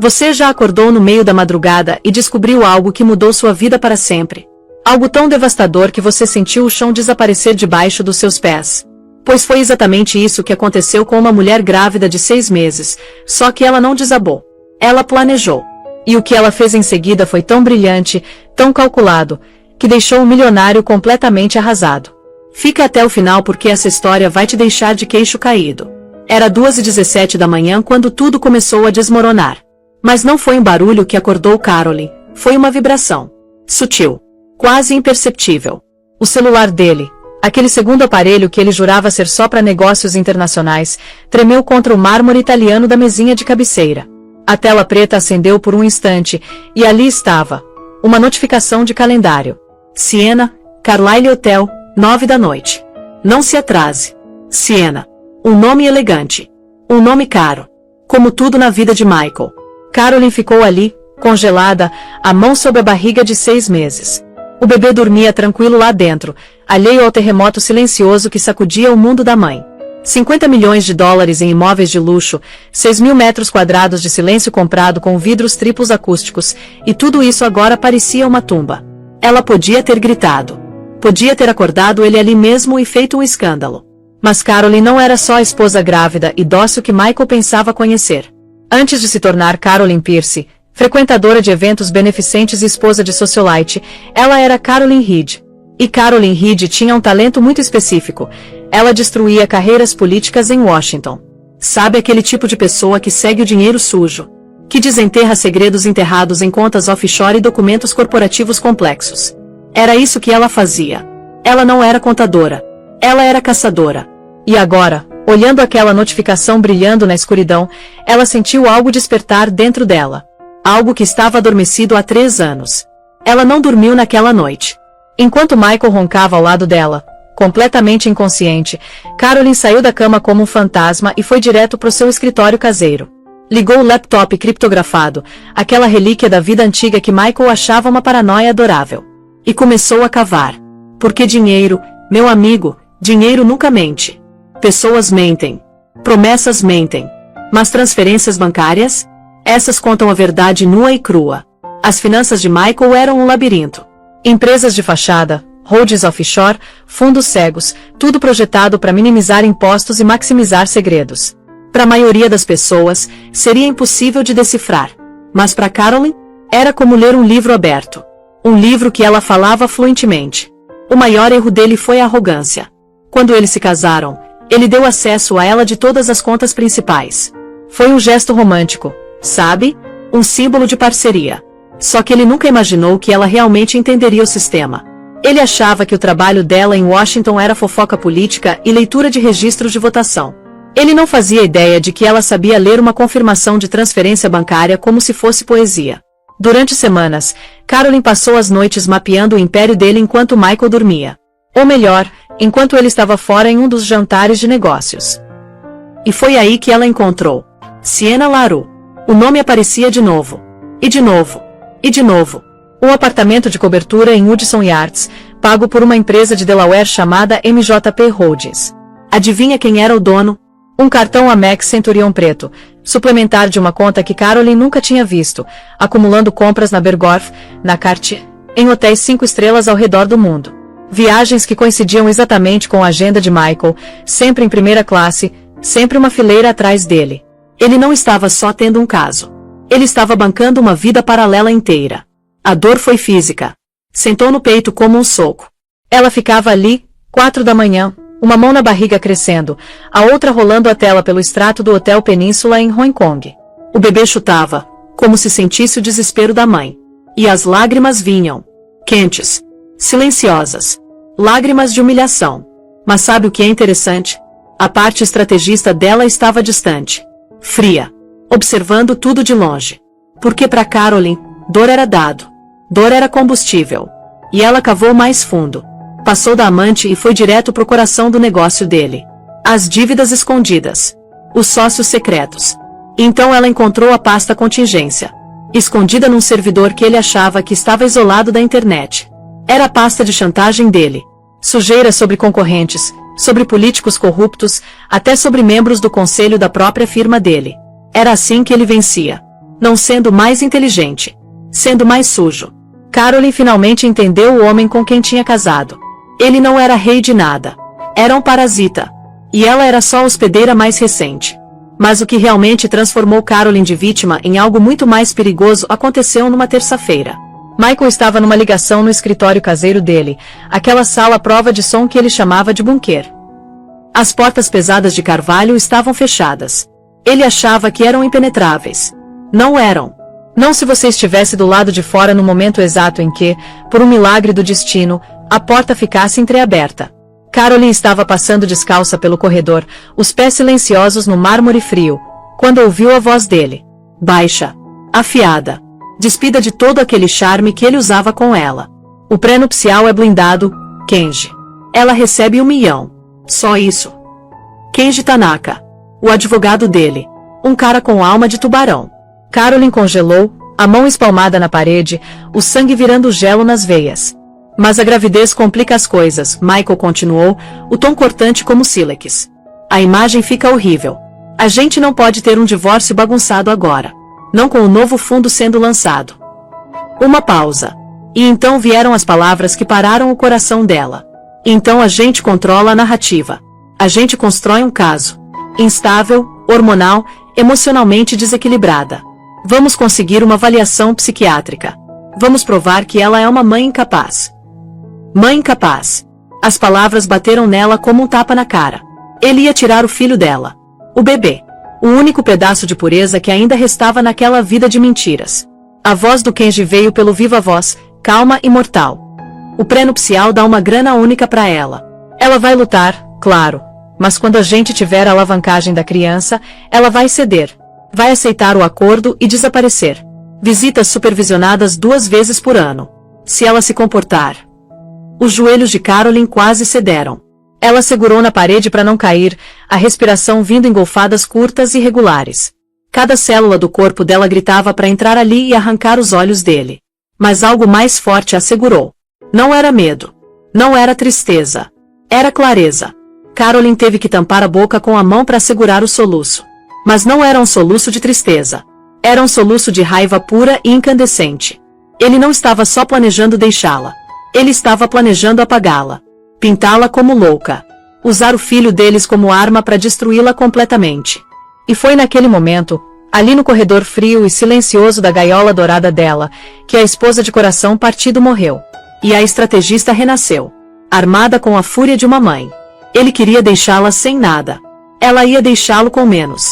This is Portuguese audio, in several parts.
Você já acordou no meio da madrugada e descobriu algo que mudou sua vida para sempre? Algo tão devastador que você sentiu o chão desaparecer debaixo dos seus pés. Pois foi exatamente isso que aconteceu com uma mulher grávida de 6 meses, só que ela não desabou. Ela planejou. E o que ela fez em seguida foi tão brilhante, tão calculado, que deixou o milionário completamente arrasado. Fica até o final porque essa história vai te deixar de queixo caído. Era 2h17 da manhã quando tudo começou a desmoronar. Mas não foi um barulho que acordou Carolyn, foi uma vibração. Sutil. Quase imperceptível. O celular dele, aquele segundo aparelho que ele jurava ser só para negócios internacionais, tremeu contra o mármore italiano da mesinha de cabeceira. A tela preta acendeu por um instante, e ali estava. Uma notificação de calendário. Siena, Carlyle Hotel, 9 da noite. Não se atrase. Siena. Um nome elegante. Um nome caro. Como tudo na vida de Michael. Carolyn ficou ali, congelada, a mão sobre a barriga de 6 meses. O bebê dormia tranquilo lá dentro, alheio ao terremoto silencioso que sacudia o mundo da mãe. 50 milhões de dólares em imóveis de luxo, 6.000 metros quadrados de silêncio comprado com vidros triplos acústicos, e tudo isso agora parecia uma tumba. Ela podia ter gritado. Podia ter acordado ele ali mesmo e feito um escândalo. Mas Carolyn não era só a esposa grávida e dócil que Michael pensava conhecer. Antes de se tornar Carolyn Pierce, frequentadora de eventos beneficentes e esposa de socialite, ela era Carolyn Reed. E Carolyn Reed tinha um talento muito específico. Ela destruía carreiras políticas em Washington. Sabe aquele tipo de pessoa que segue o dinheiro sujo? Que desenterra segredos enterrados em contas offshore e documentos corporativos complexos. Era isso que ela fazia. Ela não era contadora. Ela era caçadora. E agora, olhando aquela notificação brilhando na escuridão, ela sentiu algo despertar dentro dela. Algo que estava adormecido há 3 anos. Ela não dormiu naquela noite. Enquanto Michael roncava ao lado dela, completamente inconsciente, Carolyn saiu da cama como um fantasma e foi direto para o seu escritório caseiro. Ligou o laptop criptografado, aquela relíquia da vida antiga que Michael achava uma paranoia adorável. E começou a cavar. Porque dinheiro, meu amigo, dinheiro nunca mente. Pessoas mentem. Promessas mentem. Mas transferências bancárias? Essas contam a verdade nua e crua. As finanças de Michael eram um labirinto. Empresas de fachada, holdings offshore, fundos cegos, tudo projetado para minimizar impostos e maximizar segredos. Para a maioria das pessoas, seria impossível de decifrar. Mas para Carolyn, era como ler um livro aberto. Um livro que ela falava fluentemente. O maior erro dele foi a arrogância. Quando eles se casaram, ele deu acesso a ela de todas as contas principais. Foi um gesto romântico, sabe? Um símbolo de parceria. Só que ele nunca imaginou que ela realmente entenderia o sistema. Ele achava que o trabalho dela em Washington era fofoca política e leitura de registros de votação. Ele não fazia ideia de que ela sabia ler uma confirmação de transferência bancária como se fosse poesia. Durante semanas, Carolyn passou as noites mapeando o império dele enquanto Michael dormia. Ou melhor, enquanto ele estava fora em um dos jantares de negócios. E foi aí que ela encontrou Siena LaRue. O nome aparecia de novo. E de novo. E de novo. Um apartamento de cobertura em Hudson Yards, pago por uma empresa de Delaware chamada MJP Holdings. Adivinha quem era o dono? Um cartão Amex Centurion preto, suplementar de uma conta que Carolyn nunca tinha visto, acumulando compras na Bergdorf, na Cartier, em hotéis 5 estrelas ao redor do mundo. Viagens que coincidiam exatamente com a agenda de Michael, sempre em primeira classe, sempre uma fileira atrás dele. Ele não estava só tendo um caso. Ele estava bancando uma vida paralela inteira. A dor foi física. Sentou no peito como um soco. Ela ficava ali, 4 da manhã, uma mão na barriga crescendo, a outra rolando a tela pelo extrato do Hotel Península em Hong Kong. O bebê chutava, como se sentisse o desespero da mãe. E as lágrimas vinham. Quentes. Silenciosas. Lágrimas de humilhação. Mas sabe o que é interessante? A parte estrategista dela estava distante. Fria. Observando tudo de longe. Porque para Carolyn, dor era dado. Dor era combustível. E ela cavou mais fundo. Passou da amante e foi direto pro coração do negócio dele. As dívidas escondidas. Os sócios secretos. Então ela encontrou a pasta contingência. Escondida num servidor que ele achava que estava isolado da internet. Era a pasta de chantagem dele. Sujeira sobre concorrentes, sobre políticos corruptos, até sobre membros do conselho da própria firma dele. Era assim que ele vencia. não sendo mais inteligente, sendo mais sujo. Caroline finalmente entendeu o homem com quem tinha casado. Ele não era rei de nada. Era um parasita. E ela era só a hospedeira mais recente. Mas o que realmente transformou Caroline de vítima em algo muito mais perigoso aconteceu numa terça-feira. Michael estava numa ligação no escritório caseiro dele, aquela sala à prova de som que ele chamava de bunker. As portas pesadas de carvalho estavam fechadas. Ele achava que eram impenetráveis. Não eram. Não se você estivesse do lado de fora no momento exato em que, por um milagre do destino, a porta ficasse entreaberta. Caroline estava passando descalça pelo corredor, os pés silenciosos no mármore frio, quando ouviu a voz dele. Baixa. Afiada. Despida de todo aquele charme que ele usava com ela. O pré-nupcial é blindado, Kenji. Ela recebe $1 milhão. Só isso. Kenji Tanaka. O advogado dele. Um cara com alma de tubarão. Caroline congelou, a mão espalmada na parede, o sangue virando gelo nas veias. Mas a gravidez complica as coisas, Michael continuou, o tom cortante como sílex. A imagem fica horrível. A gente não pode ter um divórcio bagunçado agora. Não com o novo fundo sendo lançado. Uma pausa. E então vieram as palavras que pararam o coração dela. Então a gente controla a narrativa. A gente constrói um caso. Instável, hormonal, emocionalmente desequilibrada. Vamos conseguir uma avaliação psiquiátrica. Vamos provar que ela é uma mãe incapaz. Mãe incapaz. As palavras bateram nela como um tapa na cara. Ele ia tirar o filho dela. O bebê. O único pedaço de pureza que ainda restava naquela vida de mentiras. A voz do Kenji veio pelo viva voz, calma e mortal. O pré-nupcial dá uma grana única para ela. Ela vai lutar, claro. Mas quando a gente tiver a alavancagem da criança, ela vai ceder. Vai aceitar o acordo e desaparecer. Visitas supervisionadas 2 vezes por ano. Se ela se comportar. Os joelhos de Caroline quase cederam. Ela segurou na parede para não cair, a respiração vindo em golfadas curtas e regulares. Cada célula do corpo dela gritava para entrar ali e arrancar os olhos dele. Mas algo mais forte a segurou. Não era medo. Não era tristeza. Era clareza. Caroline teve que tampar a boca com a mão para segurar o soluço. Mas não era um soluço de tristeza. Era um soluço de raiva pura e incandescente. Ele não estava só planejando deixá-la. Ele estava planejando apagá-la. Pintá-la como louca. Usar o filho deles como arma para destruí-la completamente. E foi naquele momento, ali no corredor frio e silencioso da gaiola dourada dela, que a esposa de coração partido morreu. E a estrategista renasceu. Armada com a fúria de uma mãe. Ele queria deixá-la sem nada. Ela ia deixá-lo com menos.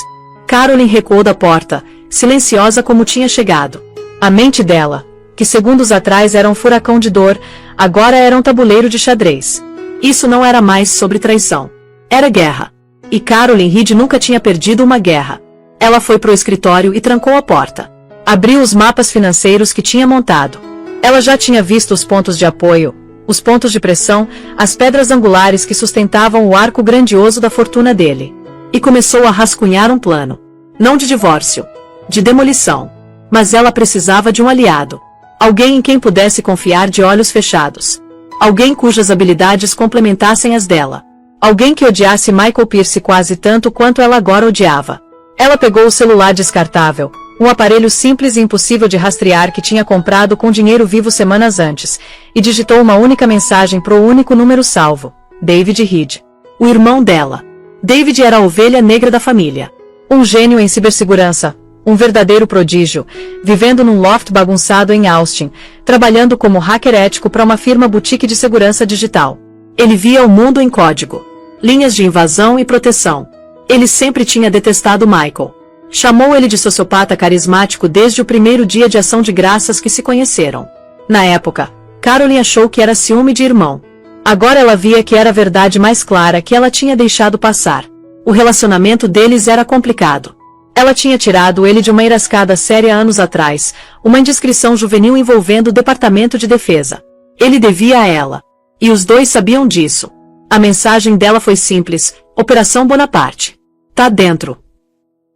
Caroline recuou da porta, silenciosa como tinha chegado. A mente dela, que segundos atrás era um furacão de dor, agora era um tabuleiro de xadrez. Isso não era mais sobre traição. Era guerra. E Caroline Reed nunca tinha perdido uma guerra. Ela foi pro escritório e trancou a porta. Abriu os mapas financeiros que tinha montado. Ela já tinha visto os pontos de apoio, os pontos de pressão, as pedras angulares que sustentavam o arco grandioso da fortuna dele. E começou a rascunhar um plano. Não de divórcio. De demolição. Mas ela precisava de um aliado. Alguém em quem pudesse confiar de olhos fechados. Alguém cujas habilidades complementassem as dela. Alguém que odiasse Michael Pierce quase tanto quanto ela agora odiava. Ela pegou o celular descartável, um aparelho simples e impossível de rastrear que tinha comprado com dinheiro vivo semanas antes, e digitou uma única mensagem pro único número salvo. David Reed. O irmão dela. David era a ovelha negra da família. Um gênio em cibersegurança. Um verdadeiro prodígio, vivendo num loft bagunçado em Austin, trabalhando como hacker ético para uma firma boutique de segurança digital. Ele via o mundo em código. Linhas de invasão e proteção. Ele sempre tinha detestado Michael. Chamou ele de sociopata carismático desde o primeiro dia de ação de graças que se conheceram. Na época, Caroline achou que era ciúme de irmão. Agora ela via que era a verdade mais clara que ela tinha deixado passar. O relacionamento deles era complicado. Ela tinha tirado ele de uma enrascada séria anos atrás, uma indiscrição juvenil envolvendo o Departamento de Defesa. Ele devia a ela. E os dois sabiam disso. A mensagem dela foi simples: Operação Bonaparte. Tá dentro.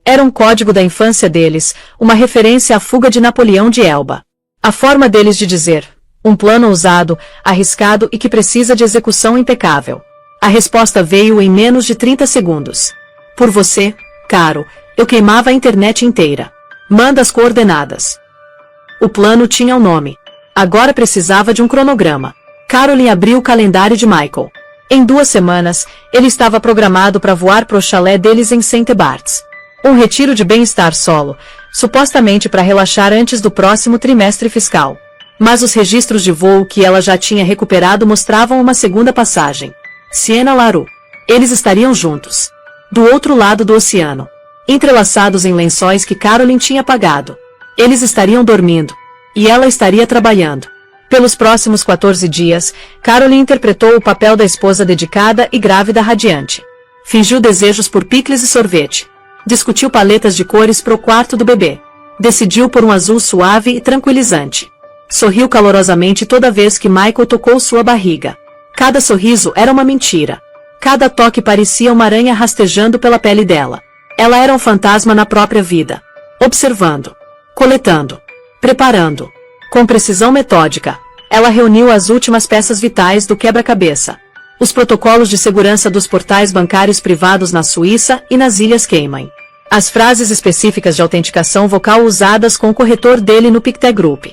Era um código da infância deles, uma referência à fuga de Napoleão de Elba. A forma deles de dizer: um plano ousado, arriscado e que precisa de execução impecável. A resposta veio em menos de 30 segundos. Por você, caro, eu queimava a internet inteira. Manda as coordenadas. O plano tinha um nome. Agora precisava de um cronograma. Caroline abriu o calendário de Michael. Em 2 semanas, ele estava programado para voar pro chalé deles em St. Barts. Um retiro de bem-estar solo, supostamente para relaxar antes do próximo trimestre fiscal. Mas os registros de voo que ela já tinha recuperado mostravam uma segunda passagem. Sienna LaRue. Eles estariam juntos. Do outro lado do oceano. Entrelaçados em lençóis que Caroline tinha apagado. Eles estariam dormindo. E ela estaria trabalhando. Pelos próximos 14 dias, Caroline interpretou o papel da esposa dedicada e grávida radiante. Fingiu desejos por picles e sorvete. Discutiu paletas de cores pro quarto do bebê. Decidiu por um azul suave e tranquilizante. Sorriu calorosamente toda vez que Michael tocou sua barriga. Cada sorriso era uma mentira. Cada toque parecia uma aranha rastejando pela pele dela. Ela era um fantasma na própria vida. Observando. Coletando. Preparando. Com precisão metódica, ela reuniu as últimas peças vitais do quebra-cabeça. Os protocolos de segurança dos portais bancários privados na Suíça e nas Ilhas Cayman. As frases específicas de autenticação vocal usadas com o corretor dele no Pictet Group.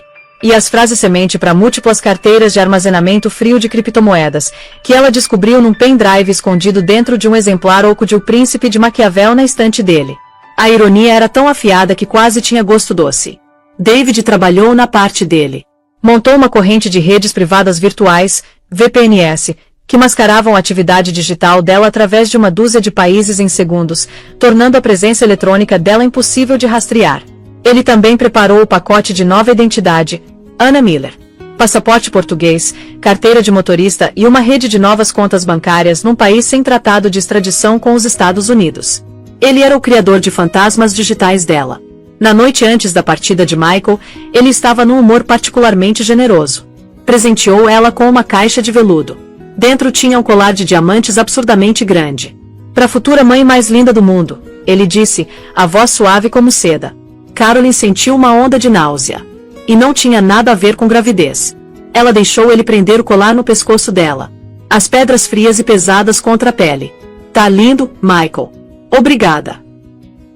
E as frases semente para múltiplas carteiras de armazenamento frio de criptomoedas, que ela descobriu num pendrive escondido dentro de um exemplar oco de O Príncipe de Maquiavel na estante dele. A ironia era tão afiada que quase tinha gosto doce. David trabalhou na parte dele. Montou uma corrente de redes privadas virtuais, VPNs, que mascaravam a atividade digital dela através de uma dúzia de países em segundos, tornando a presença eletrônica dela impossível de rastrear. Ele também preparou o pacote de nova identidade, Anna Miller. Passaporte português, carteira de motorista e uma rede de novas contas bancárias num país sem tratado de extradição com os Estados Unidos. Ele era o criador de fantasmas digitais dela. Na noite antes da partida de Michael, ele estava num humor particularmente generoso. Presenteou ela com uma caixa de veludo. Dentro tinha um colar de diamantes absurdamente grande. Para a futura mãe mais linda do mundo, ele disse, a voz suave como seda. Caroline sentiu uma onda de náusea. E não tinha nada a ver com gravidez. Ela deixou ele prender o colar no pescoço dela. As pedras frias e pesadas contra a pele. Tá lindo, Michael. Obrigada.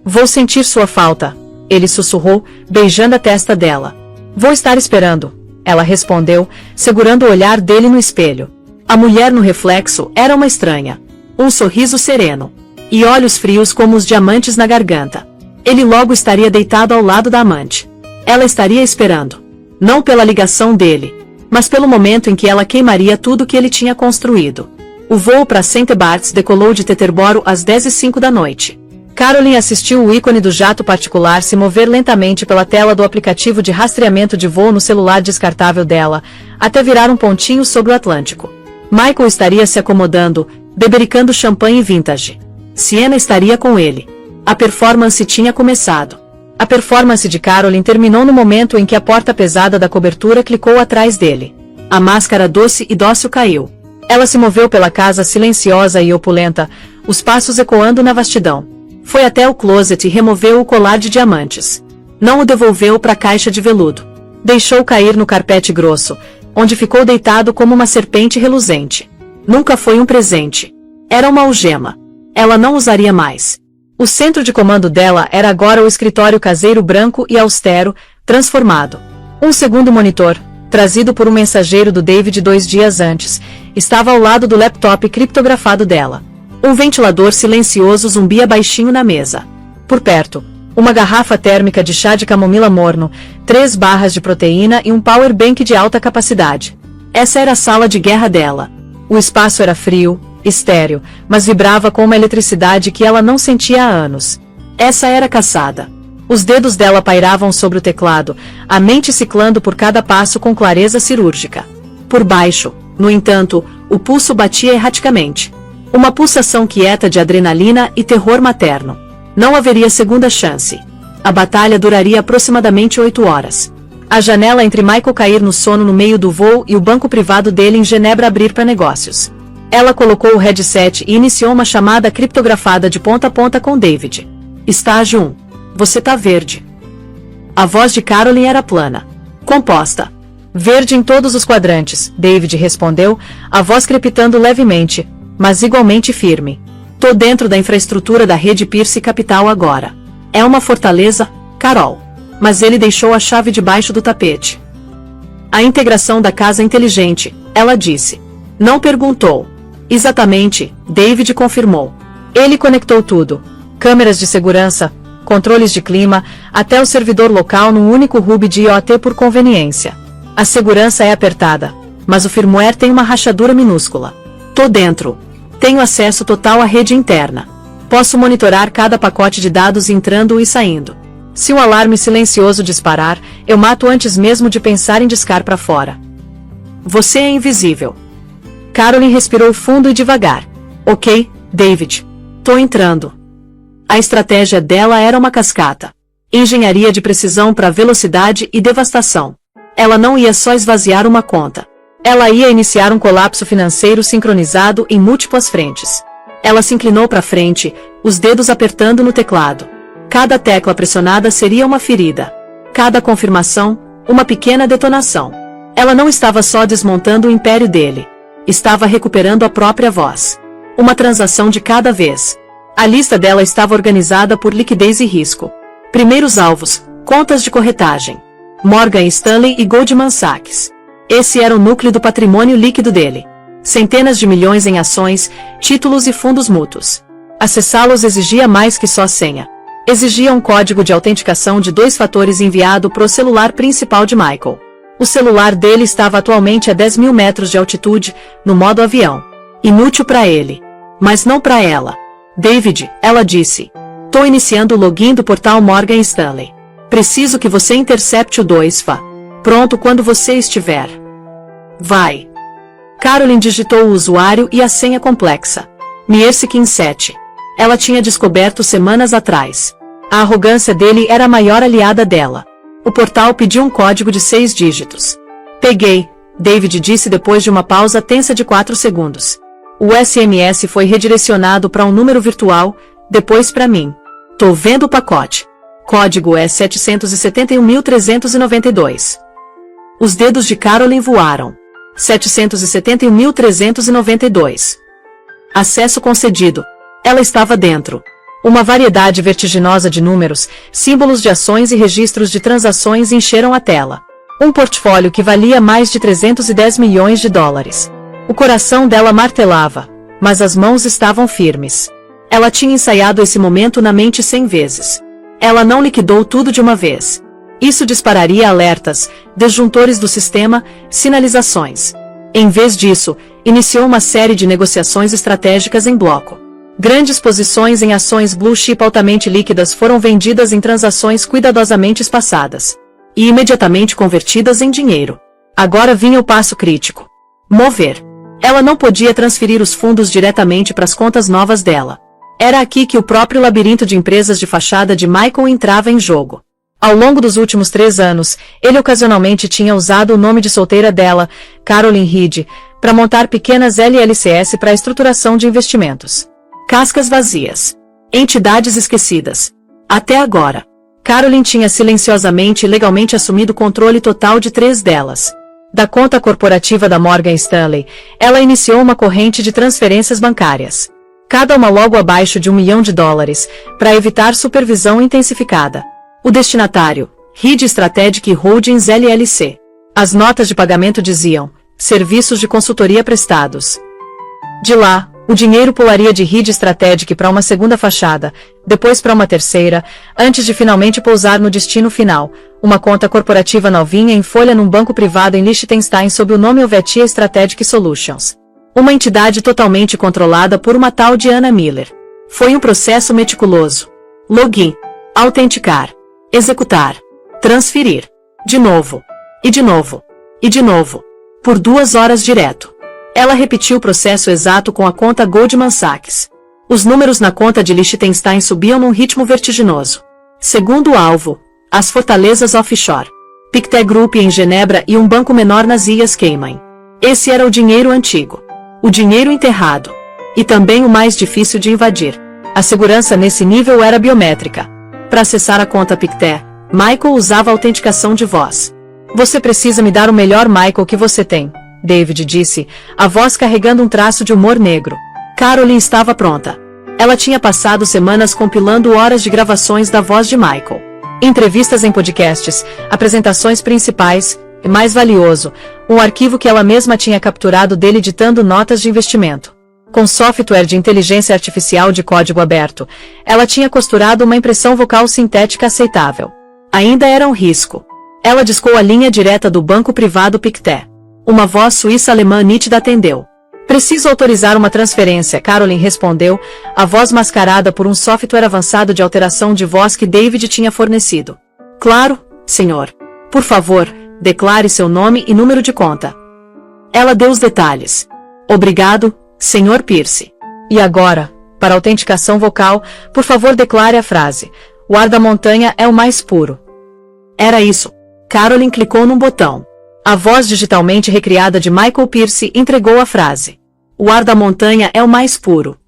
Vou sentir sua falta. Ele sussurrou, beijando a testa dela. Vou estar esperando, ela respondeu, segurando o olhar dele no espelho. A mulher no reflexo era uma estranha. Um sorriso sereno. E olhos frios como os diamantes na garganta. Ele logo estaria deitado ao lado da amante. Ela estaria esperando. Não pela ligação dele, mas pelo momento em que ela queimaria tudo que ele tinha construído. O voo para St. Barts decolou de Teterboro às 10h05 da noite. Caroline assistiu o ícone do jato particular se mover lentamente pela tela do aplicativo de rastreamento de voo no celular descartável dela, até virar um pontinho sobre o Atlântico. Michael estaria se acomodando, bebericando champanhe vintage. Sienna estaria com ele. A performance tinha começado. A performance de Caroline terminou no momento em que a porta pesada da cobertura clicou atrás dele. A máscara doce e dócil caiu. Ela se moveu pela casa silenciosa e opulenta, os passos ecoando na vastidão. Foi até o closet e removeu o colar de diamantes. Não o devolveu para a caixa de veludo. Deixou cair no carpete grosso, onde ficou deitado como uma serpente reluzente. Nunca foi um presente. Era uma algema. Ela não usaria mais. O centro de comando dela era agora o escritório caseiro branco e austero, transformado. Um segundo monitor, trazido por um mensageiro do David 2 dias antes, estava ao lado do laptop criptografado dela. Um ventilador silencioso zumbia baixinho na mesa. Por perto, uma garrafa térmica de chá de camomila morno, 3 barras de proteína e um power bank de alta capacidade. Essa era a sala de guerra dela. O espaço era frio, estéril, mas vibrava com uma eletricidade que ela não sentia há anos. Essa era caçada. Os dedos dela pairavam sobre o teclado, a mente ciclando por cada passo com clareza cirúrgica. Por baixo, no entanto, o pulso batia erraticamente. Uma pulsação quieta de adrenalina e terror materno. Não haveria segunda chance. A batalha duraria aproximadamente 8 horas. A janela entre Michael cair no sono no meio do voo e o banco privado dele em Genebra abrir para negócios. Ela colocou o headset e iniciou uma chamada criptografada de ponta a ponta com David. Estágio 1. Você tá verde. A voz de Caroline era plana. Composta. Verde em todos os quadrantes, David respondeu, a voz crepitando levemente, mas igualmente firme. Tô dentro da infraestrutura da rede Pierce Capital agora. É uma fortaleza, Carol. mas ele deixou a chave debaixo do tapete. A integração da casa inteligente, ela disse. Não perguntou. Exatamente, David confirmou. Ele conectou tudo. Câmeras de segurança, controles de clima, até o servidor local num único hub de IoT por conveniência. A segurança é apertada, mas o firmware tem uma rachadura minúscula. Tô dentro. Tenho acesso total à rede interna. Posso monitorar cada pacote de dados entrando e saindo. Se um alarme silencioso disparar, eu mato antes mesmo de pensar em discar para fora. Você é invisível. Carolyn respirou fundo e devagar. Ok, David. Tô entrando. A estratégia dela era uma cascata. Engenharia de precisão para velocidade e devastação. Ela não ia só esvaziar uma conta. Ela ia iniciar um colapso financeiro sincronizado em múltiplas frentes. Ela se inclinou para frente, os dedos apertando no teclado. Cada tecla pressionada seria uma ferida. Cada confirmação, uma pequena detonação. Ela não estava só desmontando o império dele. Estava recuperando a própria voz. Uma transação de cada vez. A lista dela estava organizada por liquidez e risco. Primeiros alvos, contas de corretagem. Morgan Stanley e Goldman Sachs. Esse era o núcleo do patrimônio líquido dele. Centenas de milhões em ações, títulos e fundos mútuos. Acessá-los exigia mais que só senha. Exigia um código de autenticação de 2 fatores enviado para o celular principal de Michael. O celular dele estava atualmente a 10.000 metros de altitude, no modo avião. Inútil para ele. Mas não para ela. David, ela disse. Tô iniciando o login do portal Morgan Stanley. Preciso que você intercepte o 2FA. Pronto quando você estiver. Vai. Carolyn digitou o usuário e a senha complexa. Mierskin 7. Ela tinha descoberto semanas atrás. A arrogância dele era a maior aliada dela. O portal pediu um código de 6 dígitos. Peguei, David disse depois de uma pausa tensa de 4 segundos. O SMS foi redirecionado para um número virtual, depois para mim. Tô vendo o pacote. Código é 771.392. Os dedos de Carolyn voaram. 771.392. Acesso concedido. Ela estava dentro. Uma variedade vertiginosa de números, símbolos de ações e registros de transações encheram a tela. Um portfólio que valia mais de 310 milhões de dólares. O coração dela martelava, mas as mãos estavam firmes. Ela tinha ensaiado esse momento na mente 100 vezes. Ela não liquidou tudo de uma vez. Isso dispararia alertas, disjuntores do sistema, sinalizações. Em vez disso, iniciou uma série de negociações estratégicas em bloco. Grandes posições em ações blue chip altamente líquidas foram vendidas em transações cuidadosamente espaçadas. E imediatamente convertidas em dinheiro. Agora vinha o passo crítico. Mover. Ela não podia transferir os fundos diretamente para as contas novas dela. Era aqui que o próprio labirinto de empresas de fachada de Michael entrava em jogo. Ao longo dos últimos 3 anos, ele ocasionalmente tinha usado o nome de solteira dela, Carolyn Reed, para montar pequenas LLCs para a estruturação de investimentos. Cascas vazias. Entidades esquecidas. Até agora. Carolyn tinha silenciosamente e legalmente assumido o controle total de 3 delas. Da conta corporativa da Morgan Stanley, ela iniciou uma corrente de transferências bancárias. Cada uma logo abaixo de $1 milhão, para evitar supervisão intensificada. O destinatário, Reed Strategic Holdings LLC. As notas de pagamento diziam, serviços de consultoria prestados. De lá, o dinheiro pularia de Reed Strategic para uma segunda fachada, depois para uma terceira, antes de finalmente pousar no destino final, uma conta corporativa novinha em folha num banco privado em Liechtenstein sob o nome Helvetia Strategic Solutions. Uma entidade totalmente controlada por uma tal de Anna Miller. Foi um processo meticuloso. Login. Autenticar. Executar. Transferir. De novo. E de novo. E de novo. Por 2 horas direto. Ela repetiu o processo exato com a conta Goldman Sachs. Os números na conta de Liechtenstein subiam num ritmo vertiginoso. Segundo alvo, as fortalezas offshore. Pictet Group em Genebra e um banco menor nas Ilhas Cayman. Esse era o dinheiro antigo. O dinheiro enterrado. E também o mais difícil de invadir. A segurança nesse nível era biométrica. Para acessar a conta Pictet, Michael usava autenticação de voz. Você precisa me dar o melhor Michael que você tem, David disse, a voz carregando um traço de humor negro. Carolyn estava pronta. Ela tinha passado semanas compilando horas de gravações da voz de Michael. Entrevistas em podcasts, apresentações principais, e mais valioso, um arquivo que ela mesma tinha capturado dele ditando notas de investimento. Com software de inteligência artificial de código aberto, ela tinha costurado uma impressão vocal sintética aceitável. Ainda era um risco. Ela discou a linha direta do banco privado Pictet. Uma voz suíça-alemã nítida atendeu. Preciso autorizar uma transferência, Caroline respondeu, a voz mascarada por um software avançado de alteração de voz que David tinha fornecido. Claro, senhor. Por favor, declare seu nome e número de conta. Ela deu os detalhes. Obrigado, Sr. Pierce. E agora, para autenticação vocal, por favor declare a frase. O ar da montanha é o mais puro. Era isso. Caroline clicou num botão. A voz digitalmente recriada de Michael Pierce entregou a frase. O ar da montanha é o mais puro.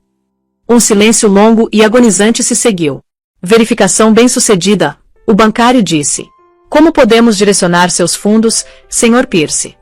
Um silêncio longo e agonizante se seguiu. Verificação bem-sucedida, o bancário disse. Como podemos direcionar seus fundos, Sr. Pierce?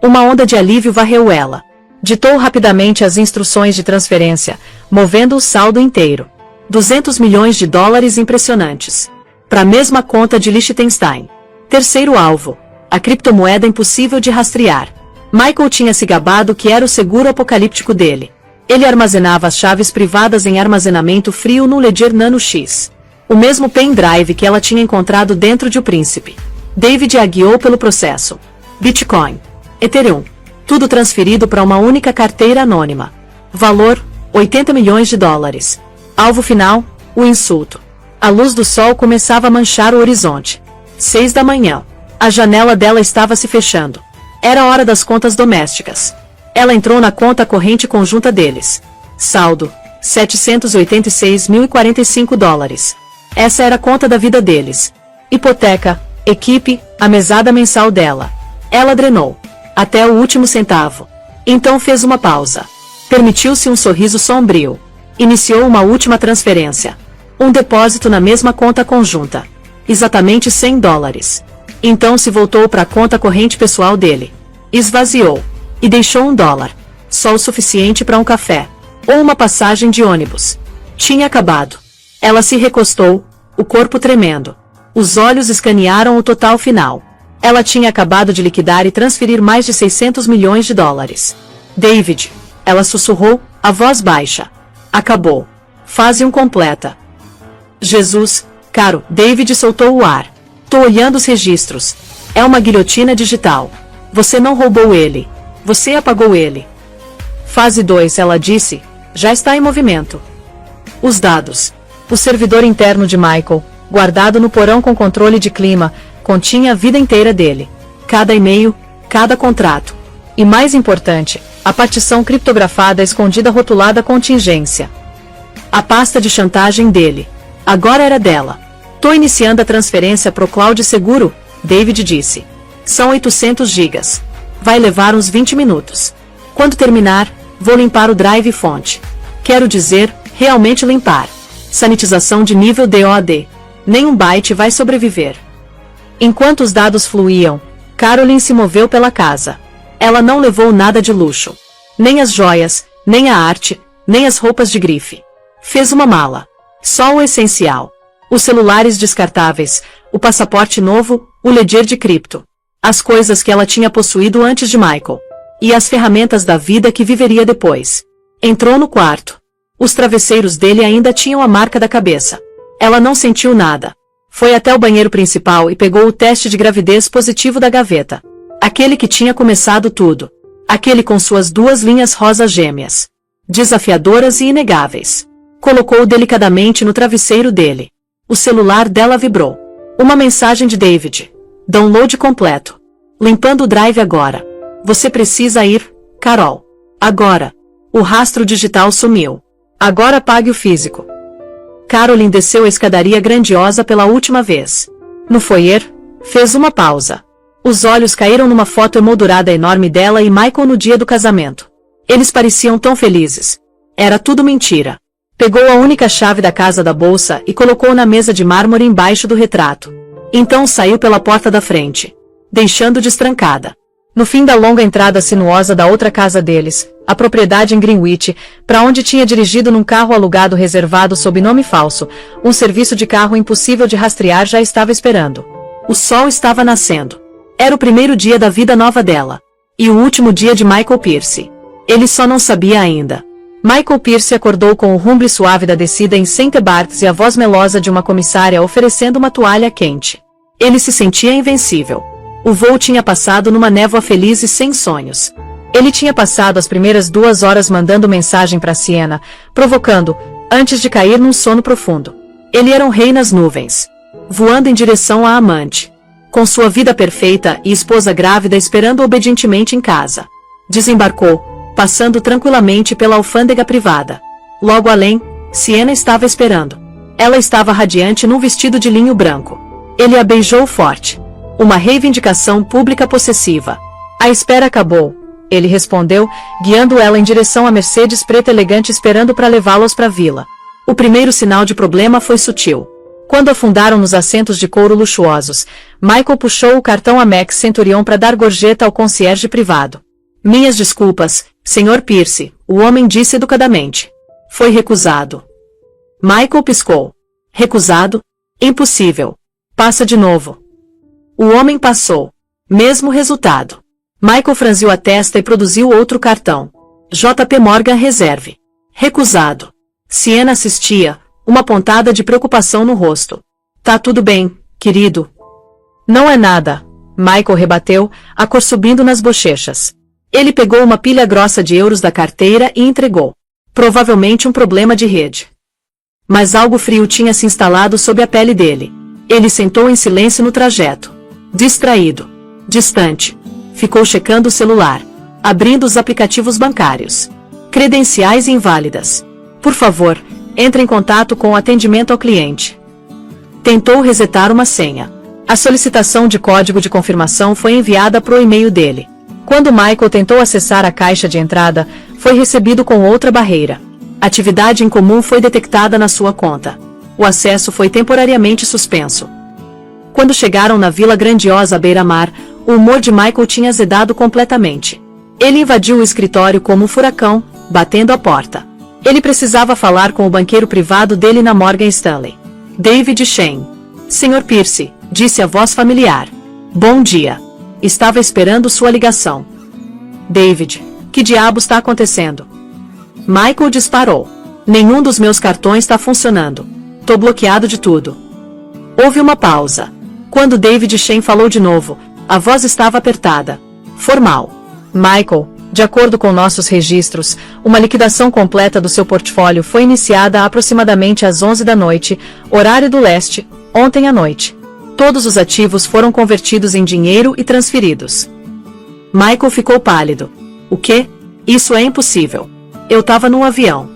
Uma onda de alívio varreu ela. Ditou rapidamente as instruções de transferência, movendo o saldo inteiro. 200 milhões de dólares impressionantes. Para a mesma conta de Liechtenstein. Terceiro alvo. A criptomoeda impossível de rastrear. Michael tinha se gabado que era o seguro apocalíptico dele. Ele armazenava as chaves privadas em armazenamento frio no Ledger Nano X. O mesmo pendrive que ela tinha encontrado dentro de O Príncipe. David a guiou pelo processo. Bitcoin. Ethereum. Tudo transferido para uma única carteira anônima. Valor, 80 milhões de dólares. Alvo final, o insulto. A luz do sol começava a manchar o horizonte. 6 da manhã. A janela dela estava se fechando. Era a hora das contas domésticas. Ela entrou na conta corrente conjunta deles. Saldo, 786.045 dólares. Essa era a conta da vida deles. Hipoteca, equipe, a mesada mensal dela. Ela drenou. Até o último centavo. Então fez uma pausa. Permitiu-se um sorriso sombrio. Iniciou uma última transferência. Um depósito na mesma conta conjunta. Exatamente 100 dólares. Então se voltou para a conta corrente pessoal dele. Esvaziou. E deixou $1. Só o suficiente para um café. Ou uma passagem de ônibus. Tinha acabado. Ela se recostou, o corpo tremendo. Os olhos escanearam o total final. Ela tinha acabado de liquidar e transferir mais de 600 milhões de dólares. David. Ela sussurrou, a voz baixa. Acabou. Fase 1 completa. Jesus, caro, David soltou o ar. Tô olhando os registros. É uma guilhotina digital. Você não roubou ele. Você apagou ele. Fase 2, ela disse, já está em movimento. Os dados. O servidor interno de Michael, guardado no porão com controle de clima, continha a vida inteira dele. Cada e-mail, cada contrato. E mais importante, a partição criptografada escondida rotulada contingência. A pasta de chantagem dele. Agora era dela. Tô iniciando a transferência pro cloud seguro, David disse. São 800 gigas. Vai levar uns 20 minutos. Quando terminar, vou limpar o drive fonte. Quero dizer, realmente limpar. Sanitização de nível DOD. Nenhum byte vai sobreviver. Enquanto os dados fluíam, Caroline se moveu pela casa. Ela não levou nada de luxo. Nem as joias, nem a arte, nem as roupas de grife. Fez uma mala. Só o essencial. Os celulares descartáveis, o passaporte novo, o ledger de cripto. As coisas que ela tinha possuído antes de Michael. E as ferramentas da vida que viveria depois. Entrou no quarto. Os travesseiros dele ainda tinham a marca da cabeça. Ela não sentiu nada. Foi até o banheiro principal e pegou o teste de gravidez positivo da gaveta. Aquele que tinha começado tudo. Aquele com suas 2 linhas rosa gêmeas. Desafiadoras e inegáveis. Colocou-o delicadamente no travesseiro dele. O celular dela vibrou. Uma mensagem de David. Download completo. Limpando o drive agora. Você precisa ir, Carol. Agora. O rastro digital sumiu. Agora pague o físico. Caroline desceu a escadaria grandiosa pela última vez. No foyer, fez uma pausa. Os olhos caíram numa foto emoldurada enorme dela e Michael no dia do casamento. Eles pareciam tão felizes. Era tudo mentira. Pegou a única chave da casa da bolsa e colocou na mesa de mármore embaixo do retrato. Então saiu pela porta da frente, deixando destrancada. No fim da longa entrada sinuosa da outra casa deles, a propriedade em Greenwich, para onde tinha dirigido num carro alugado reservado sob nome falso, um serviço de carro impossível de rastrear já estava esperando. O sol estava nascendo. Era o primeiro dia da vida nova dela. E o último dia de Michael Pierce. Ele só não sabia ainda. Michael Pierce acordou com o rumble suave da descida em St. Barts e a voz melosa de uma comissária oferecendo uma toalha quente. Ele se sentia invencível. O voo tinha passado numa névoa feliz e sem sonhos. Ele tinha passado as primeiras 2 horas mandando mensagem para Siena, provocando, antes de cair num sono profundo. Ele era um rei nas nuvens. Voando em direção à amante. Com sua vida perfeita e esposa grávida esperando obedientemente em casa. Desembarcou, passando tranquilamente pela alfândega privada. Logo além, Siena estava esperando. Ela estava radiante num vestido de linho branco. Ele a beijou forte. Uma reivindicação pública possessiva. A espera acabou, ele respondeu, guiando ela em direção à Mercedes preta elegante esperando para levá-los para a vila. O primeiro sinal de problema foi sutil. Quando afundaram nos assentos de couro luxuosos, Michael puxou o cartão Amex Centurion para dar gorjeta ao concierge privado. Minhas desculpas, Sr. Pierce, o homem disse educadamente. Foi recusado. Michael piscou. Recusado? Impossível. Passa de novo. O homem passou. Mesmo resultado. Michael franziu a testa e produziu outro cartão. JP Morgan Reserve. Recusado. Siena assistia, uma pontada de preocupação no rosto. Tá tudo bem, querido. Não é nada, Michael rebateu, a cor subindo nas bochechas. Ele pegou uma pilha grossa de euros da carteira e entregou. Provavelmente um problema de rede. Mas algo frio tinha se instalado sob a pele dele. Ele sentou em silêncio no trajeto. Distraído. Distante. Ficou checando o celular. Abrindo os aplicativos bancários. Credenciais inválidas. Por favor, entre em contato com o atendimento ao cliente. Tentou resetar uma senha. A solicitação de código de confirmação foi enviada pro e-mail dele. Quando Michael tentou acessar a caixa de entrada, foi recebido com outra barreira. Atividade incomum foi detectada na sua conta. O acesso foi temporariamente suspenso. Quando chegaram na vila grandiosa à beira-mar, o humor de Michael tinha azedado completamente. Ele invadiu o escritório como um furacão, batendo a porta. Ele precisava falar com o banqueiro privado dele na Morgan Stanley. David Shane. Sr. Pierce, disse a voz familiar. Bom dia. Estava esperando sua ligação. David, que diabo está acontecendo? Michael disparou. Nenhum dos meus cartões está funcionando. Tô bloqueado de tudo. Houve uma pausa. Quando David Shane falou de novo, a voz estava apertada. Formal. Michael, de acordo com nossos registros, uma liquidação completa do seu portfólio foi iniciada aproximadamente às 11 da noite, horário do leste, ontem à noite. Todos os ativos foram convertidos em dinheiro e transferidos. Michael ficou pálido. O quê? Isso é impossível. Eu estava num avião.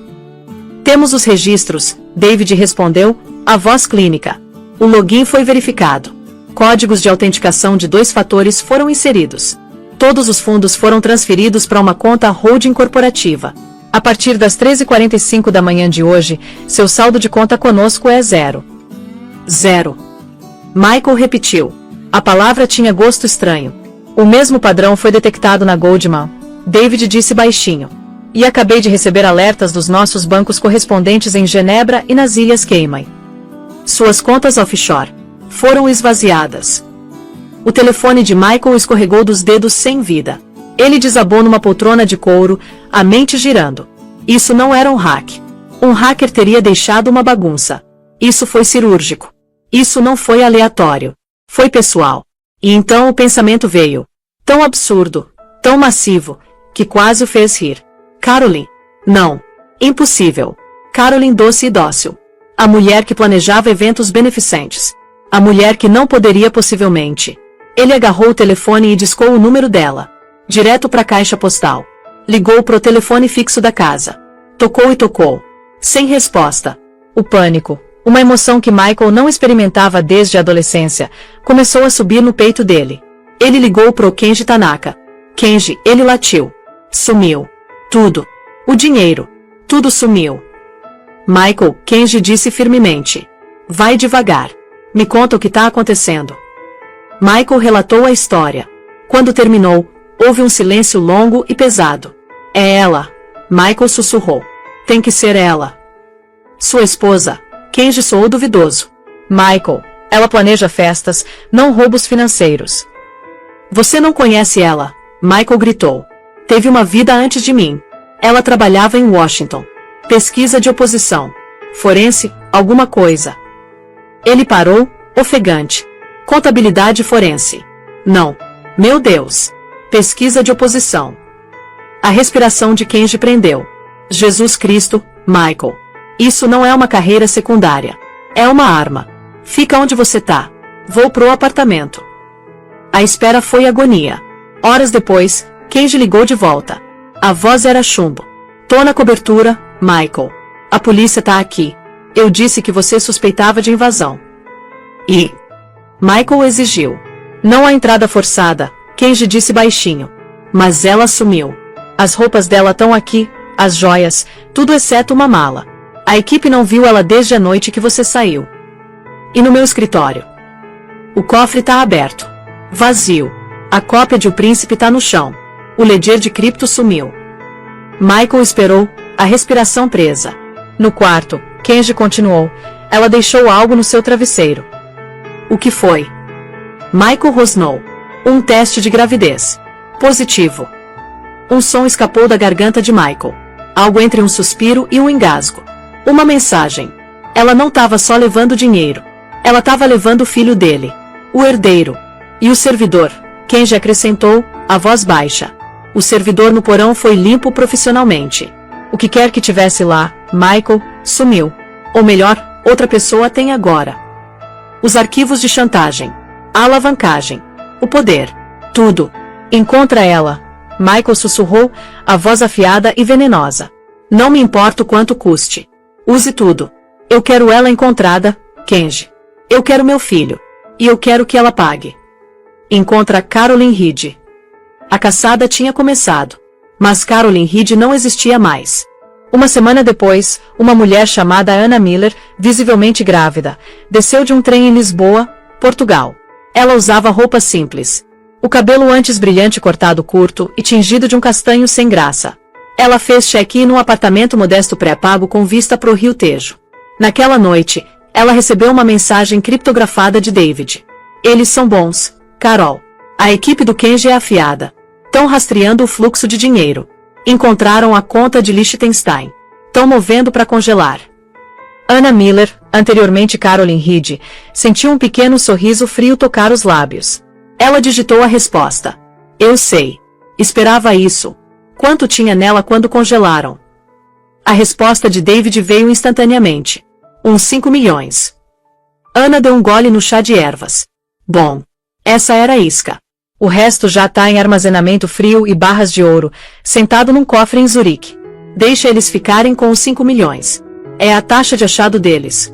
Temos os registros, David respondeu, a voz clínica. O login foi verificado. Códigos de autenticação de 2 fatores foram inseridos. Todos os fundos foram transferidos para uma conta holding corporativa. A partir das 13h45 da manhã de hoje, seu saldo de conta conosco é 0. 0. Michael repetiu. A palavra tinha gosto estranho. O mesmo padrão foi detectado na Goldman. David disse baixinho. E acabei de receber alertas dos nossos bancos correspondentes em Genebra e nas Ilhas Cayman. Suas contas offshore foram esvaziadas. O telefone de Michael escorregou dos dedos sem vida. Ele desabou numa poltrona de couro, a mente girando. Isso não era um hack. Um hacker teria deixado uma bagunça. Isso foi cirúrgico. Isso não foi aleatório. Foi pessoal. E então o pensamento veio. Tão absurdo, tão massivo, que quase o fez rir. Caroline. Não. Impossível. Caroline doce e dócil. A mulher que planejava eventos beneficentes. A mulher que não poderia possivelmente. Ele agarrou o telefone e discou o número dela. Direto para a caixa postal. Ligou pro telefone fixo da casa. Tocou e tocou. Sem resposta. O pânico, uma emoção que Michael não experimentava desde a adolescência, começou a subir no peito dele. Ele ligou pro Kenji Tanaka. Kenji, ele latiu. Sumiu. Tudo. O dinheiro. Tudo sumiu. Michael, Kenji disse firmemente. Vai devagar. Me conta o que está acontecendo. Michael relatou a história. Quando terminou, Houve um silêncio longo e pesado. É ela, Michael sussurrou. Tem que ser ela. Sua esposa, Kenji soou duvidoso. Michael, ela planeja festas, não roubos financeiros. Você não conhece ela, Michael gritou. Teve uma vida antes de mim. Ela trabalhava em Washington. Pesquisa de oposição. Forense, alguma coisa. Ele parou, ofegante. Contabilidade forense. Não. Meu Deus. Pesquisa de oposição. A respiração de Kenji prendeu. Jesus Cristo, Michael. Isso não é uma carreira secundária. É uma arma. Fica onde você tá. Vou pro apartamento. A espera foi agonia. Horas depois, Kenji ligou de volta. A voz era chumbo. Tô na cobertura, Michael. A polícia tá aqui. Eu disse que você suspeitava de invasão. E? Michael exigiu. Não há entrada forçada, Kenji disse baixinho. Mas ela sumiu. As roupas dela estão aqui, as joias, tudo exceto uma mala. A equipe não viu ela desde a noite que você saiu. E no meu escritório? O cofre tá aberto. Vazio. A cópia de O Príncipe tá no chão. O ledger de cripto sumiu. Michael esperou, a respiração presa. No quarto, Kenji continuou. Ela deixou algo no seu travesseiro. O que foi? Michael rosnou. Um teste de gravidez. Positivo. Um som escapou da garganta de Michael. Algo entre um suspiro e um engasgo. Uma mensagem. Ela não estava só levando dinheiro. Ela estava levando o filho dele. O herdeiro. E o servidor. Kenji acrescentou, a voz baixa. O servidor no porão foi limpo profissionalmente. O que quer que tivesse lá, Michael, sumiu. Ou melhor, outra pessoa tem agora. Os arquivos de chantagem. A alavancagem. O poder. Tudo. Encontra ela. Michael sussurrou, a voz afiada e venenosa. Não me importa o quanto custe. Use tudo. Eu quero ela encontrada, Kenji. Eu quero meu filho. E eu quero que ela pague. Encontra Carolyn Reed. A caçada tinha começado. Mas Carolyn Reed não existia mais. Uma semana depois, uma mulher chamada Anna Miller, visivelmente grávida, desceu de um trem em Lisboa, Portugal. Ela usava roupas simples. O cabelo antes brilhante cortado curto e tingido de um castanho sem graça. Ela fez check-in num apartamento modesto pré-pago com vista pro Rio Tejo. Naquela noite, ela recebeu uma mensagem criptografada de David. Eles são bons, Carol. A equipe do Kenji é afiada. Tão rastreando o fluxo de dinheiro. Encontraram a conta de Liechtenstein. Tão movendo para congelar. Anna Miller, anteriormente Carolyn Reed, sentiu um pequeno sorriso frio tocar os lábios. Ela digitou a resposta. Eu sei. Esperava isso. Quanto tinha nela quando congelaram? A resposta de David veio instantaneamente. Uns 5 milhões. Anna deu um gole no chá de ervas. Bom. Essa era a isca. O resto já tá em armazenamento frio e barras de ouro, sentado num cofre em Zurique. Deixa eles ficarem com os 5 milhões. É a taxa de achado deles.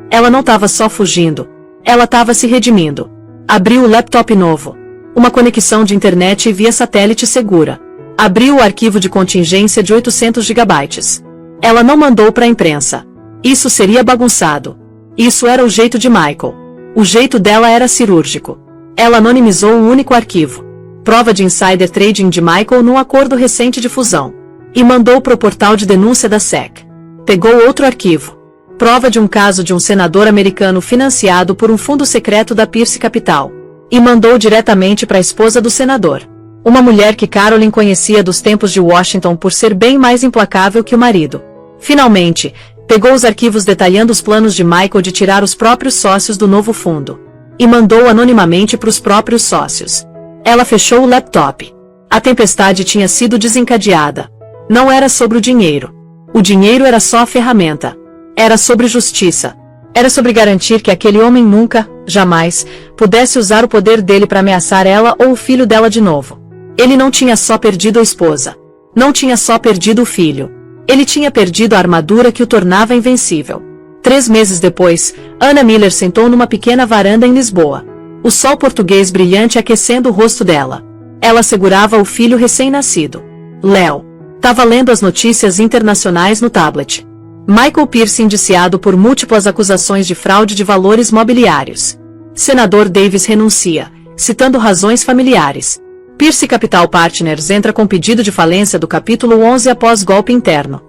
Ela não tava só fugindo. Ela tava se redimindo. Abriu o laptop novo. Uma conexão de internet via satélite segura. Abriu o arquivo de contingência de 800 gigabytes. Ela não mandou para a imprensa. Isso seria bagunçado. Isso era o jeito de Michael. O jeito dela era cirúrgico. Ela anonimizou um único arquivo. Prova de insider trading de Michael num acordo recente de fusão. E mandou pro portal de denúncia da SEC. Pegou outro arquivo. Prova de um caso de um senador americano financiado por um fundo secreto da Pierce Capital. E mandou diretamente para a esposa do senador. Uma mulher que Carolyn conhecia dos tempos de Washington por ser bem mais implacável que o marido. Finalmente, pegou os arquivos detalhando os planos de Michael de tirar os próprios sócios do novo fundo. E mandou anonimamente para os próprios sócios. Ela fechou o laptop. A tempestade tinha sido desencadeada. Não era sobre o dinheiro. O dinheiro era só a ferramenta. Era sobre justiça. Era sobre garantir que aquele homem nunca, jamais, pudesse usar o poder dele para ameaçar ela ou o filho dela de novo. Ele não tinha só perdido a esposa. Não tinha só perdido o filho. Ele tinha perdido a armadura que o tornava invencível. 3 meses depois, Anna Miller sentou numa pequena varanda em Lisboa. O sol português brilhante aquecendo o rosto dela. Ela segurava o filho recém-nascido. Léo. Tava lendo as notícias internacionais no tablet. Michael Pierce indiciado por múltiplas acusações de fraude de valores mobiliários. Senador Davis renuncia, citando razões familiares. Pierce Capital Partners entra com pedido de falência do capítulo 11 após golpe interno.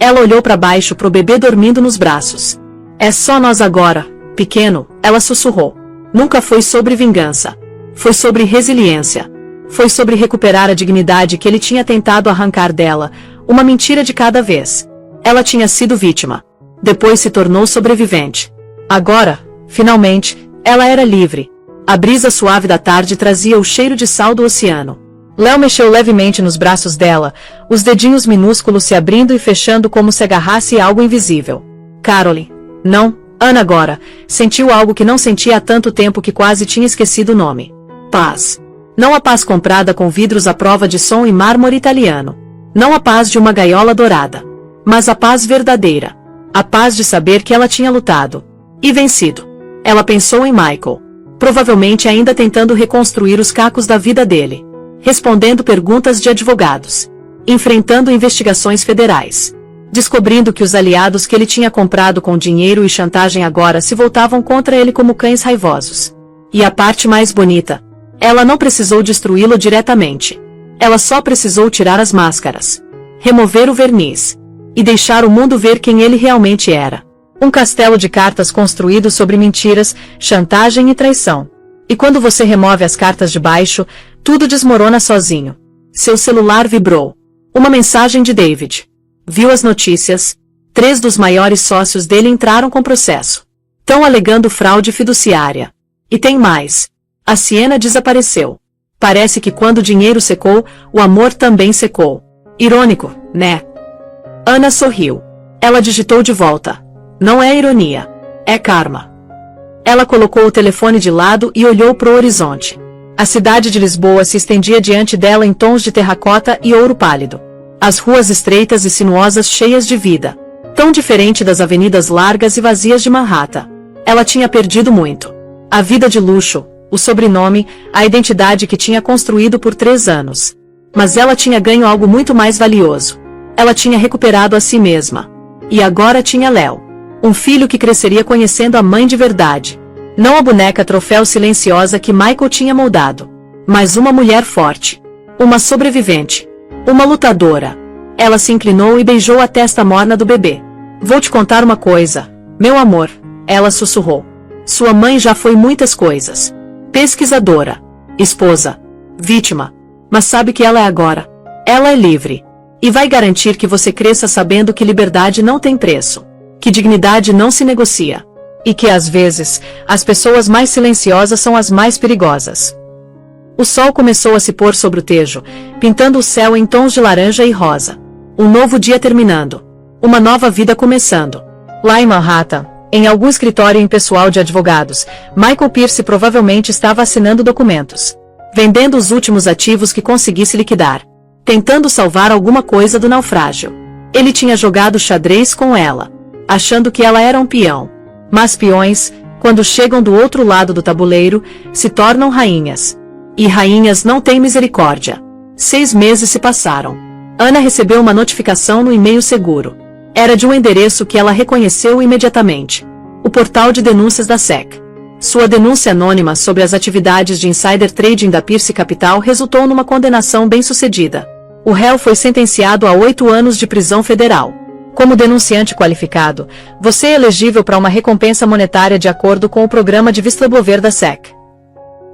Ela olhou para baixo pro bebê dormindo nos braços. É só nós agora, pequeno, ela sussurrou. Nunca foi sobre vingança. Foi sobre resiliência. Foi sobre recuperar a dignidade que ele tinha tentado arrancar dela, uma mentira de cada vez. Ela tinha sido vítima. Depois se tornou sobrevivente. Agora, finalmente, ela era livre. A brisa suave da tarde trazia o cheiro de sal do oceano. Léo mexeu levemente nos braços dela, os dedinhos minúsculos se abrindo e fechando como se agarrasse algo invisível. Caroline. Não, Ana agora, sentiu algo que não sentia há tanto tempo que quase tinha esquecido o nome. Paz. Não a paz comprada com vidros à prova de som e mármore italiano. Não a paz de uma gaiola dourada. Mas a paz verdadeira. A paz de saber que ela tinha lutado. E vencido. Ela pensou em Michael. Provavelmente ainda tentando reconstruir os cacos da vida dele. Respondendo perguntas de advogados. Enfrentando investigações federais. Descobrindo que os aliados que ele tinha comprado com dinheiro e chantagem agora se voltavam contra ele como cães raivosos. E a parte mais bonita. Ela não precisou destruí-lo diretamente. Ela só precisou tirar as máscaras. Remover o verniz. E deixar o mundo ver quem ele realmente era. Um castelo de cartas construído sobre mentiras, chantagem e traição. E quando você remove as cartas de baixo, tudo desmorona sozinho. Seu celular vibrou. Uma mensagem de David. Viu as notícias. 3 dos maiores sócios dele entraram com processo. Estão alegando fraude fiduciária. E tem mais. A Siena desapareceu. Parece que quando o dinheiro secou, o amor também secou. Irônico, né? Ana sorriu. Ela digitou de volta. Não é ironia. É karma. Ela colocou o telefone de lado e olhou pro horizonte. A cidade de Lisboa se estendia diante dela em tons de terracota e ouro pálido. As ruas estreitas e sinuosas cheias de vida. Tão diferente das avenidas largas e vazias de Manhattan. Ela tinha perdido muito. A vida de luxo, o sobrenome, a identidade que tinha construído por 3 anos. Mas ela tinha ganho algo muito mais valioso. Ela tinha recuperado a si mesma. E agora tinha Léo. Um filho que cresceria conhecendo a mãe de verdade. Não a boneca troféu silenciosa que Michael tinha moldado. Mas uma mulher forte. Uma sobrevivente. Uma lutadora. Ela se inclinou e beijou a testa morna do bebê. Vou te contar uma coisa, meu amor, ela sussurrou. Sua mãe já foi muitas coisas. Pesquisadora. Esposa. Vítima. Mas sabe que ela é agora? Ela é livre. E vai garantir que você cresça sabendo que liberdade não tem preço. Que dignidade não se negocia. E que às vezes, as pessoas mais silenciosas são as mais perigosas. O sol começou a se pôr sobre o tejo, pintando o céu em tons de laranja e rosa. Um novo dia terminando. Uma nova vida começando. Lá em Manhattan, em algum escritório impessoal de advogados, Michael Pierce provavelmente estava assinando documentos. Vendendo os últimos ativos que conseguisse liquidar. Tentando salvar alguma coisa do naufrágio. Ele tinha jogado xadrez com ela. Achando que ela era um peão. Mas peões, quando chegam do outro lado do tabuleiro, se tornam rainhas. E rainhas não têm misericórdia. 6 meses se passaram. Ana recebeu uma notificação no e-mail seguro. Era de um endereço que ela reconheceu imediatamente. O portal de denúncias da SEC. Sua denúncia anônima sobre as atividades de insider trading da Pierce Capital resultou numa condenação bem-sucedida. O réu foi sentenciado a 8 anos de prisão federal. Como denunciante qualificado, você é elegível para uma recompensa monetária de acordo com o programa de whistleblower da SEC.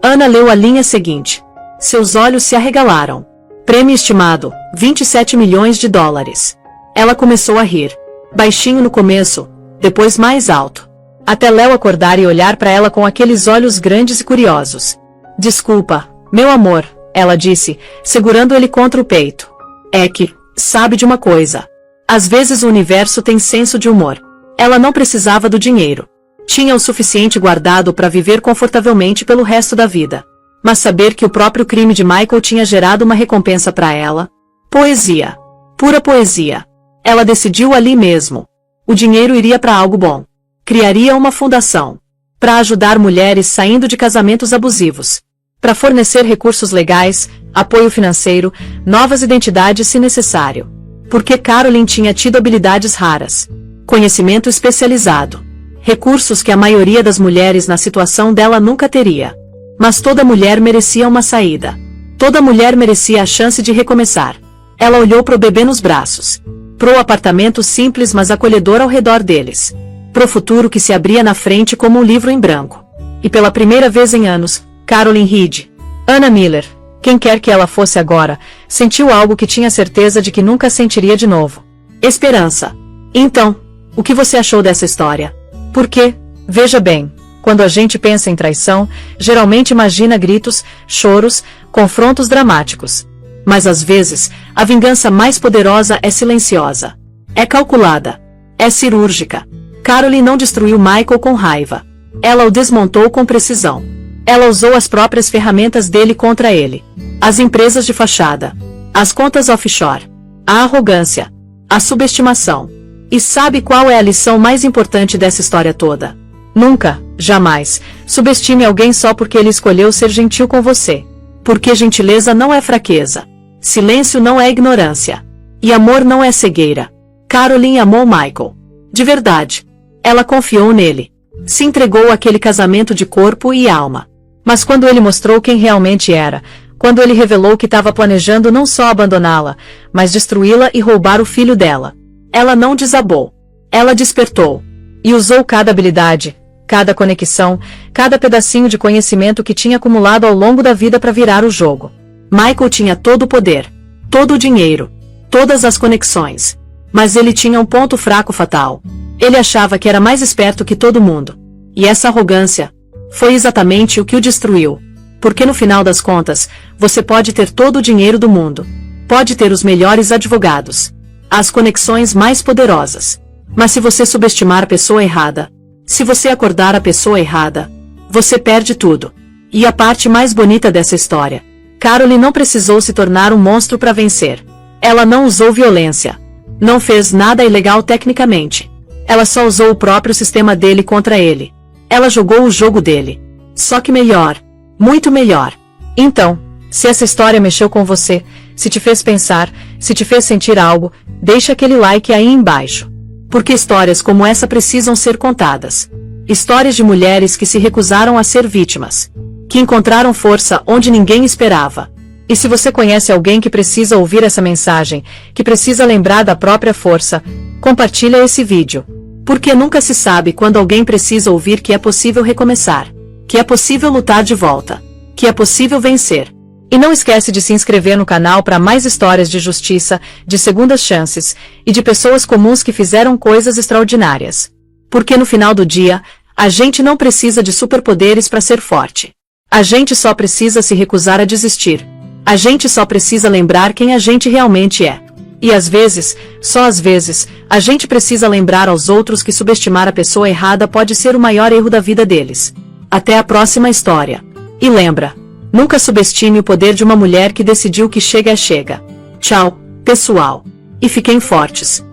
Ana leu a linha seguinte. Seus olhos se arregalaram. Prêmio estimado, 27 milhões de dólares. Ela começou a rir. Baixinho no começo, depois mais alto. Até Léo acordar e olhar para ela com aqueles olhos grandes e curiosos. Desculpa, meu amor, ela disse, segurando ele contra o peito. É que, sabe de uma coisa. Às vezes o universo tem senso de humor. Ela não precisava do dinheiro. Tinha o suficiente guardado para viver confortavelmente pelo resto da vida. Mas saber que o próprio crime de Michael tinha gerado uma recompensa para ela? Poesia. Pura poesia. Ela decidiu ali mesmo. O dinheiro iria para algo bom. Criaria uma fundação. Para ajudar mulheres saindo de casamentos abusivos. Para fornecer recursos legais, apoio financeiro, novas identidades se necessário. Porque Caroline tinha tido habilidades raras. Conhecimento especializado. Recursos que a maioria das mulheres na situação dela nunca teria. Mas toda mulher merecia uma saída. Toda mulher merecia a chance de recomeçar. Ela olhou pro bebê nos braços. Pro apartamento simples mas acolhedor ao redor deles. Pro futuro que se abria na frente como um livro em branco. E pela primeira vez em anos, Carolyn Reed, Anna Miller, quem quer que ela fosse agora, sentiu algo que tinha certeza de que nunca sentiria de novo. Esperança. Então, o que você achou dessa história? Porque, veja bem, quando a gente pensa em traição, geralmente imagina gritos, choros, confrontos dramáticos. Mas às vezes, a vingança mais poderosa é silenciosa. É calculada. É cirúrgica. Carolyn não destruiu Michael com raiva. Ela o desmontou com precisão. Ela usou as próprias ferramentas dele contra ele. As empresas de fachada. As contas offshore. A arrogância. A subestimação. E sabe qual é a lição mais importante dessa história toda? Nunca, jamais, subestime alguém só porque ele escolheu ser gentil com você. Porque gentileza não é fraqueza. Silêncio não é ignorância. E amor não é cegueira. Carolyn amou Michael. De verdade. Ela confiou nele. Se entregou àquele casamento de corpo e alma. Mas quando ele mostrou quem realmente era, quando ele revelou que estava planejando não só abandoná-la, mas destruí-la e roubar o filho dela, ela não desabou. Ela despertou. E usou cada habilidade, cada conexão, cada pedacinho de conhecimento que tinha acumulado ao longo da vida para virar o jogo. Michael tinha todo o poder, todo o dinheiro, todas as conexões. Mas ele tinha um ponto fraco fatal. Ele achava que era mais esperto que todo mundo. E essa arrogância foi exatamente o que o destruiu. Porque no final das contas, você pode ter todo o dinheiro do mundo. Pode ter os melhores advogados. As conexões mais poderosas. Mas se você subestimar a pessoa errada, se você acordar a pessoa errada, você perde tudo. E a parte mais bonita dessa história, Carolyn não precisou se tornar um monstro para vencer. Ela não usou violência. Não fez nada ilegal tecnicamente. Ela só usou o próprio sistema dele contra ele. Ela jogou o jogo dele. Só que melhor. Muito melhor. Então, se essa história mexeu com você, se te fez pensar, se te fez sentir algo, deixa aquele like aí embaixo. Porque histórias como essa precisam ser contadas. Histórias de mulheres que se recusaram a ser vítimas. Que encontraram força onde ninguém esperava. E se você conhece alguém que precisa ouvir essa mensagem, que precisa lembrar da própria força, compartilha esse vídeo. Porque nunca se sabe quando alguém precisa ouvir que é possível recomeçar. Que é possível lutar de volta. Que é possível vencer. E não esquece de se inscrever no canal para mais histórias de justiça, de segundas chances, e de pessoas comuns que fizeram coisas extraordinárias. Porque no final do dia, a gente não precisa de superpoderes para ser forte. A gente só precisa se recusar a desistir. A gente só precisa lembrar quem a gente realmente é. E às vezes, só às vezes, a gente precisa lembrar aos outros que subestimar a pessoa errada pode ser o maior erro da vida deles. Até a próxima história. E lembra, nunca subestime o poder de uma mulher que decidiu que chega é chega. Tchau, pessoal. E fiquem fortes.